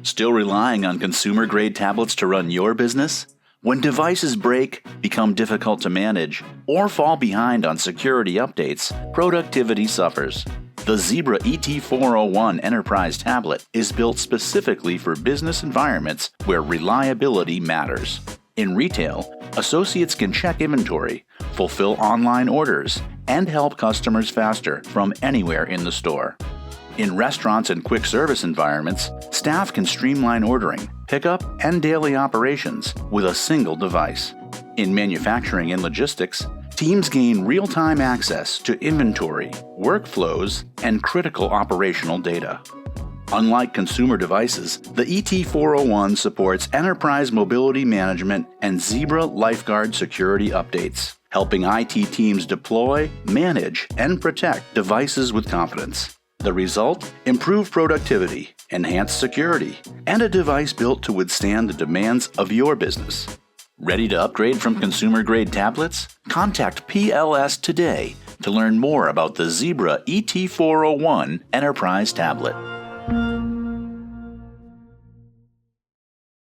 Still relying on consumer-grade tablets to run your business? When devices break, become difficult to manage, or fall behind on security updates, productivity suffers. The Zebra ET401 Enterprise Tablet is built specifically for business environments where reliability matters. In retail, associates can check inventory, fulfill online orders, and help customers faster from anywhere in the store. In restaurants and quick service environments, staff can streamline ordering, pickup, and daily operations with a single device. In manufacturing and logistics, teams gain real-time access to inventory, workflows, and critical operational data. Unlike consumer devices, the ET401 supports enterprise mobility management and Zebra Lifeguard security updates, helping IT teams deploy, manage, and protect devices with confidence. The result? Improved productivity, enhanced security, and a device built to withstand the demands of your business. Ready to upgrade from consumer-grade tablets? Contact PLS today to learn more about the Zebra ET401 Enterprise Tablet.